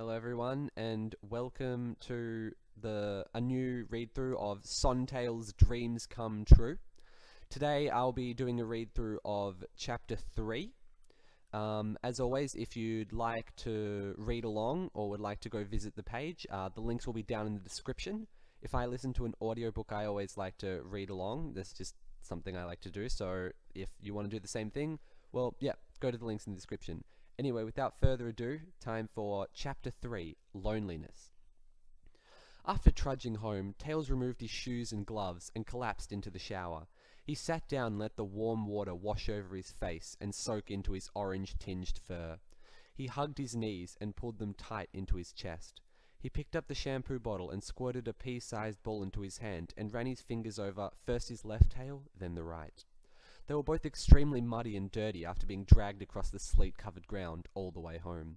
Hello everyone and welcome to a new read through of Sontails Dreams Come True. Today I'll be doing a read through of chapter 3. As always, if you'd like to read along or would like to go visit the page, the links will be down in the description. If I listen to an audiobook, I always like to read along. That's just something I like to do, so if you want to do the same thing, well, yeah, go to the links in the description. Anyway, without further ado, time for Chapter 3, Loneliness. After trudging home, Tails removed his shoes and gloves and collapsed into the shower. He sat down and let the warm water wash over his face and soak into his orange-tinged fur. He hugged his knees and pulled them tight into his chest. He picked up the shampoo bottle and squirted a pea-sized ball into his hand and ran his fingers over first his left tail, then the right. They were both extremely muddy and dirty after being dragged across the sleet-covered ground all the way home.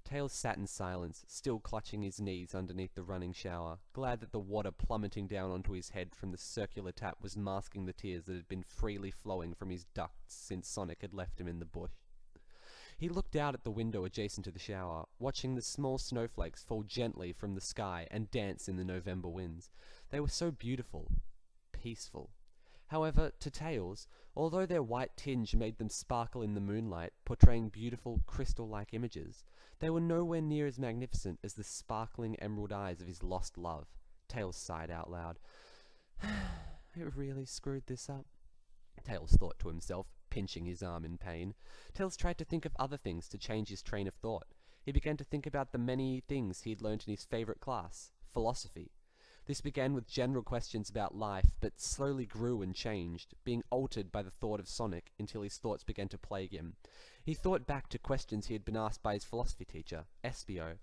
Tails sat in silence, still clutching his knees underneath the running shower, glad that the water plummeting down onto his head from the circular tap was masking the tears that had been freely flowing from his ducts since Sonic had left him in the bush. He looked out at the window adjacent to the shower, watching the small snowflakes fall gently from the sky and dance in the November winds. They were so beautiful, peaceful. However, to Tails, although their white tinge made them sparkle in the moonlight, portraying beautiful, crystal-like images, they were nowhere near as magnificent as the sparkling emerald eyes of his lost love. Tails sighed out loud. It really screwed this up, Tails thought to himself, pinching his arm in pain. Tails tried to think of other things to change his train of thought. He began to think about the many things he had learned in his favorite class, philosophy. This began with general questions about life, but slowly grew and changed, being altered by the thought of Sonic until his thoughts began to plague him. He thought back to questions he had been asked by his philosophy teacher, Espio.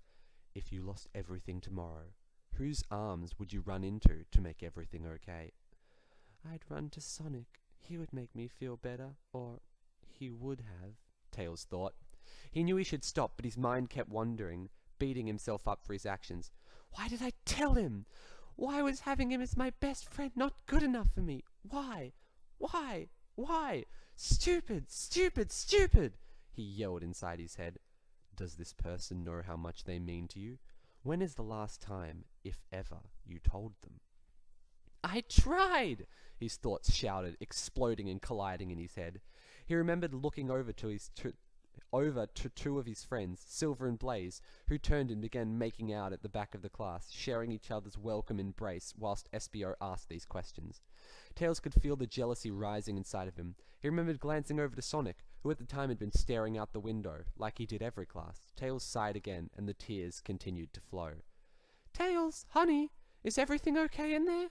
If you lost everything tomorrow, whose arms would you run into to make everything okay? I'd run to Sonic. He would make me feel better, or he would have, Tails thought. He knew he should stop, but his mind kept wandering, beating himself up for his actions. Why did I tell him? Why was having him as my best friend not good enough for me? Why? Why? Why? Stupid! Stupid! Stupid! He yelled inside his head. Does this person know how much they mean to you? When is the last time, if ever, you told them? I tried! His thoughts shouted, exploding and colliding in his head. He remembered looking over to two of his friends, Silver and Blaze, who turned and began making out at the back of the class, sharing each other's welcome embrace whilst Espio asked these questions. Tails could feel the jealousy rising inside of him. He remembered glancing over to Sonic, who at the time had been staring out the window, like he did every class. Tails sighed again, and the tears continued to flow. Tails, honey, is everything okay in there?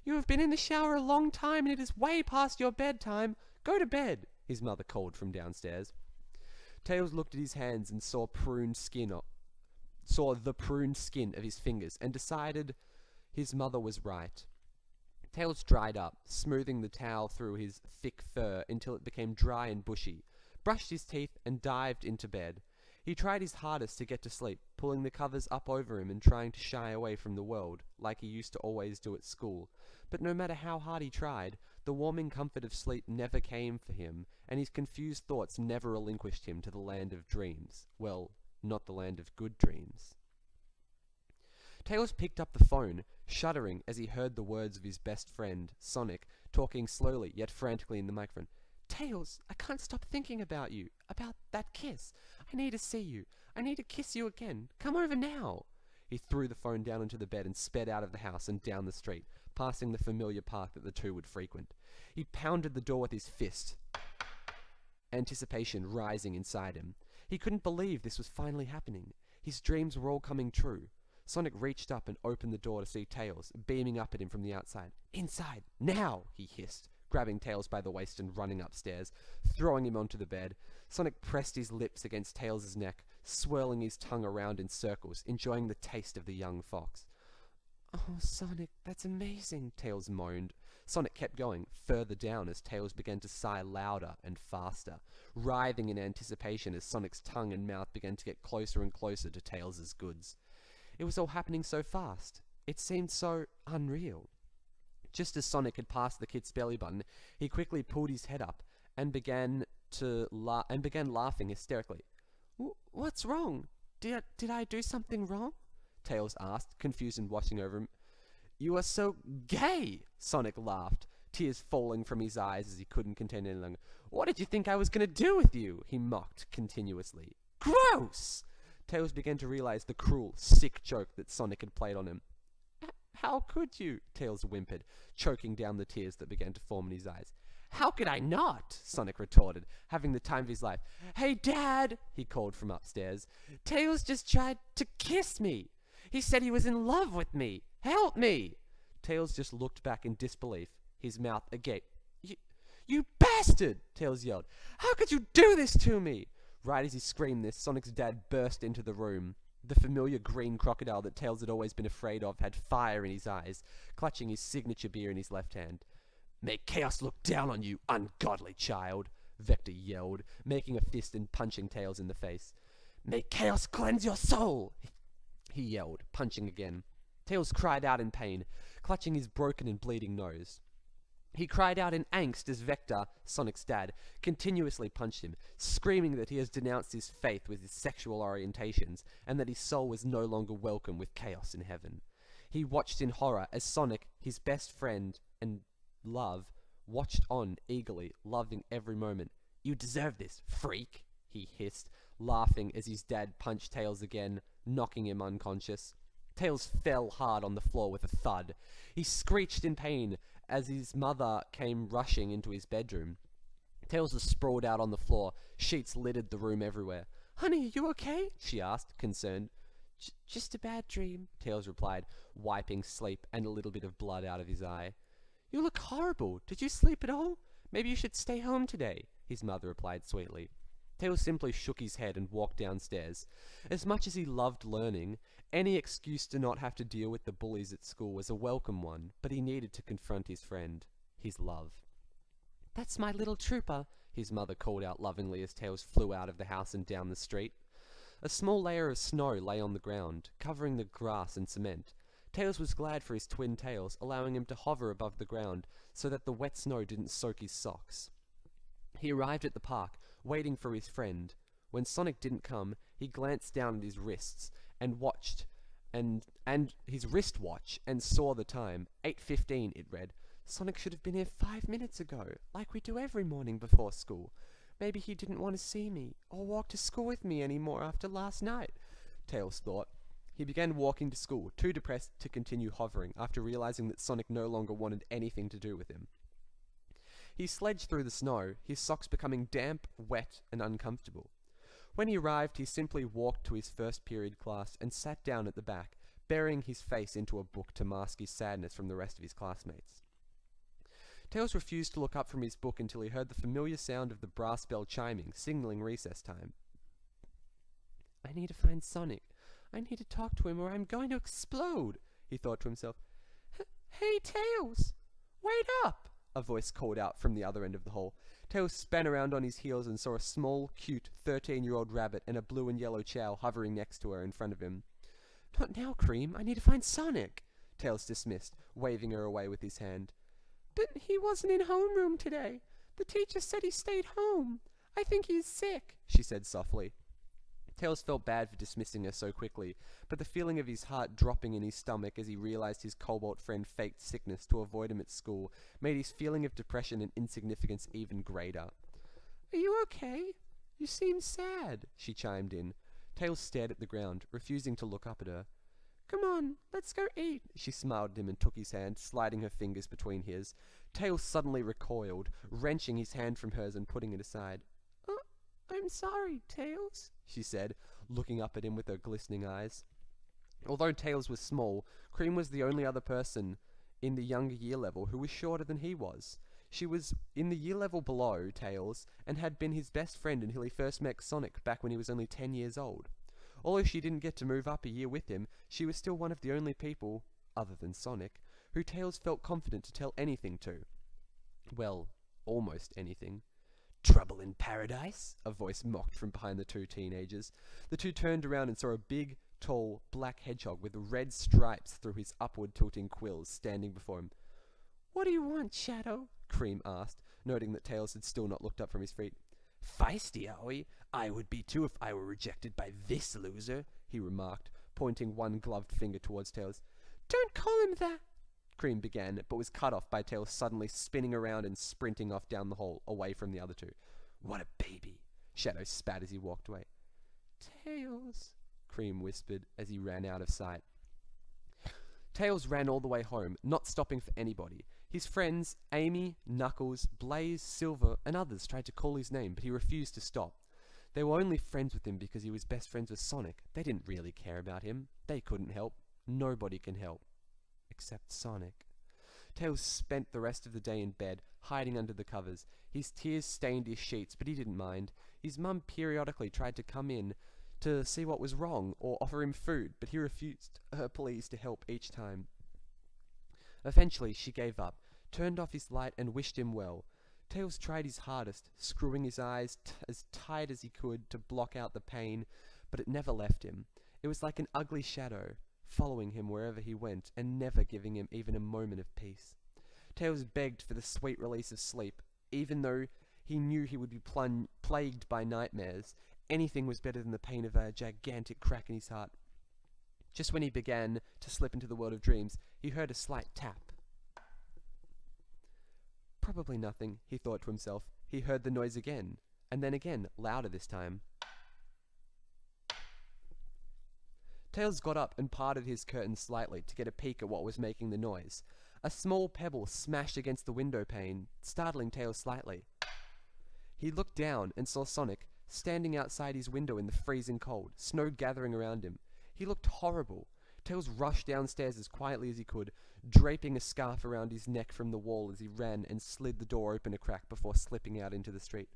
You have been in the shower a long time, and it is way past your bedtime. Go to bed, his mother called from downstairs. Tails looked at his hands and saw the pruned skin of his fingers and decided his mother was right. Tails dried up, smoothing the towel through his thick fur until it became dry and bushy, brushed his teeth and dived into bed. He tried his hardest to get to sleep, pulling the covers up over him and trying to shy away from the world, like he used to always do at school. But no matter how hard he tried, the warming comfort of sleep never came for him, and his confused thoughts never relinquished him to the land of dreams. Well, not the land of good dreams. Tails picked up the phone, shuddering as he heard the words of his best friend, Sonic, talking slowly yet frantically in the microphone. Tails, I can't stop thinking about you, about that kiss. I need to see you. I need to kiss you again. Come over now. He threw the phone down onto the bed and sped out of the house and down the street, passing the familiar park that the two would frequent. He pounded the door with his fist, anticipation rising inside him. He couldn't believe this was finally happening. His dreams were all coming true. Sonic reached up and opened the door to see Tails, beaming up at him from the outside. Inside, now, he hissed, grabbing Tails by the waist and running upstairs, throwing him onto the bed. Sonic pressed his lips against Tails' neck, swirling his tongue around in circles, enjoying the taste of the young fox. Oh, Sonic, that's amazing, Tails moaned. Sonic kept going, further down as Tails began to sigh louder and faster, writhing in anticipation as Sonic's tongue and mouth began to get closer and closer to Tails' goods. It was all happening so fast. It seemed so unreal. Just as Sonic had passed the kid's belly button, he quickly pulled his head up and began laughing hysterically. What's wrong? Did I do something wrong? Tails asked, confused and watching over him. You are so gay, Sonic laughed, tears falling from his eyes as he couldn't contain any longer. What did you think I was going to do with you? He mocked continuously. Gross! Tails began to realize the cruel, sick joke that Sonic had played on him. How could you? Tails whimpered, choking down the tears that began to form in his eyes. How could I not? Sonic retorted, having the time of his life. Hey, Dad, he called from upstairs. Tails just tried to kiss me. He said he was in love with me. Help me! Tails just looked back in disbelief, his mouth agape. You bastard! Tails yelled. How could you do this to me? Right as he screamed this, Sonic's dad burst into the room. The familiar green crocodile that Tails had always been afraid of had fire in his eyes, clutching his signature beer in his left hand. Make Chaos look down on you, ungodly child, Vector yelled, making a fist and punching Tails in the face. Make Chaos cleanse your soul, he yelled, punching again. Tails cried out in pain, clutching his broken and bleeding nose. He cried out in angst as Vector, Sonic's dad, continuously punched him, screaming that he has denounced his faith with his sexual orientations and that his soul was no longer welcome with Chaos in heaven. He watched in horror as Sonic, his best friend and love, watched on eagerly, loving every moment. You deserve this, freak, he hissed, laughing as his dad punched Tails again, knocking him unconscious. Tails fell hard on the floor with a thud. He screeched in pain as his mother came rushing into his bedroom. Tails was sprawled out on the floor. Sheets littered the room everywhere. Honey, are you okay? She asked, concerned. Just a bad dream, Tails replied, wiping sleep and a little bit of blood out of his eye. You look horrible. Did you sleep at all? Maybe you should stay home today, his mother replied sweetly. Tails simply shook his head and walked downstairs. As much as he loved learning, any excuse to not have to deal with the bullies at school was a welcome one, but he needed to confront his friend, his love. That's my little trooper, his mother called out lovingly as Tails flew out of the house and down the street. A small layer of snow lay on the ground, covering the grass and cement. Tails was glad for his twin tails, allowing him to hover above the ground so that the wet snow didn't soak his socks. He arrived at the park, waiting for his friend. When Sonic didn't come, he glanced down at his wrists and watched, and his wristwatch, and saw the time. 8:15, it read. Sonic should have been here 5 minutes ago, like we do every morning before school. Maybe he didn't want to see me, or walk to school with me anymore after last night, Tails thought. He began walking to school, too depressed to continue hovering, after realizing that Sonic no longer wanted anything to do with him. He sledged through the snow, his socks becoming damp, wet, and uncomfortable. When he arrived, he simply walked to his first period class and sat down at the back, burying his face into a book to mask his sadness from the rest of his classmates. Tails refused to look up from his book until he heard the familiar sound of the brass bell chiming, signaling recess time. I need to find Sonic. I need to talk to him or I'm going to explode, he thought to himself. Hey, Tails! Wait up! A voice called out from the other end of the hall. Tails span around on his heels and saw a small, cute, 13-year-old rabbit and a blue and yellow chow hovering next to her in front of him. Not now, Cream. I need to find Sonic, Tails dismissed, waving her away with his hand. But he wasn't in homeroom today. The teacher said he stayed home. I think he's sick, she said softly. Tails felt bad for dismissing her so quickly, but the feeling of his heart dropping in his stomach as he realized his cobalt friend faked sickness to avoid him at school made his feeling of depression and insignificance even greater. Are you okay? You seem sad, she chimed in. Tails stared at the ground, refusing to look up at her. Come on, let's go eat, she smiled at him and took his hand, sliding her fingers between his. Tails suddenly recoiled, wrenching his hand from hers and putting it aside. I'm sorry, Tails, she said, looking up at him with her glistening eyes. Although Tails was small, Cream was the only other person in the younger year level who was shorter than he was. She was in the year level below Tails and had been his best friend until he first met Sonic back when he was only 10 years old. Although she didn't get to move up a year with him, she was still one of the only people, other than Sonic, who Tails felt confident to tell anything to. Well, almost anything. Trouble in paradise? A voice mocked from behind the two teenagers. The two turned around and saw a big, tall, black hedgehog with red stripes through his upward tilting quills standing before him. What do you want, Shadow? Cream asked, noting that Tails had still not looked up from his feet. Feisty, are we? I would be too if I were rejected by this loser, he remarked, pointing one gloved finger towards Tails. Don't call him that, Cream began, but was cut off by Tails suddenly spinning around and sprinting off down the hall, away from the other two. What a baby, Shadow spat as he walked away. Tails, Cream whispered as he ran out of sight. Tails ran all the way home, not stopping for anybody. His friends, Amy, Knuckles, Blaze, Silver, and others tried to call his name, but he refused to stop. They were only friends with him because he was best friends with Sonic. They didn't really care about him. They couldn't help. Nobody can help. Except Sonic. Tails spent the rest of the day in bed, hiding under the covers. His tears stained his sheets, but he didn't mind. His mum periodically tried to come in to see what was wrong or offer him food, but he refused her pleas to help each time. Eventually, she gave up, turned off his light, and wished him well. Tails tried his hardest, screwing his eyes as tight as he could to block out the pain, but it never left him. It was like an ugly shadow, following him wherever he went, and never giving him even a moment of peace. Tails begged for the sweet release of sleep, even though he knew he would be plagued by nightmares. Anything was better than the pain of a gigantic crack in his heart. Just when he began to slip into the world of dreams, he heard a slight tap. Probably nothing, he thought to himself. He heard the noise again, and then again, louder this time. Tails got up and parted his curtains slightly to get a peek at what was making the noise. A small pebble smashed against the window pane, startling Tails slightly. He looked down and saw Sonic, standing outside his window in the freezing cold, snow gathering around him. He looked horrible. Tails rushed downstairs as quietly as he could, draping a scarf around his neck from the wall as he ran and slid the door open a crack before slipping out into the street.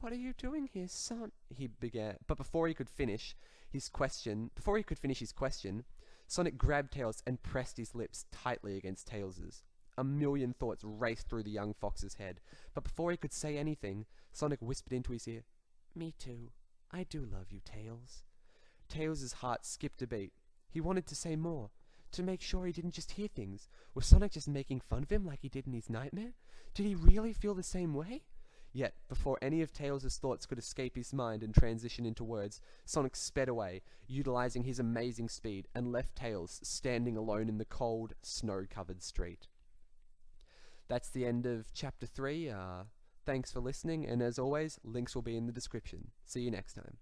What are you doing here, son? He began, but before he could finish his question, Sonic grabbed Tails and pressed his lips tightly against Tails's. A million thoughts raced through the young fox's head, but before he could say anything, Sonic whispered into his ear, Me too. I do love you, Tails. Tails's heart skipped a beat. He wanted to say more, to make sure he didn't just hear things. Was Sonic just making fun of him like he did in his nightmare? Did he really feel the same way? Yet, before any of Tails' thoughts could escape his mind and transition into words, Sonic sped away, utilizing his amazing speed, and left Tails standing alone in the cold, snow-covered street. That's the end of Chapter 3. Thanks for listening, and as always, links will be in the description. See you next time.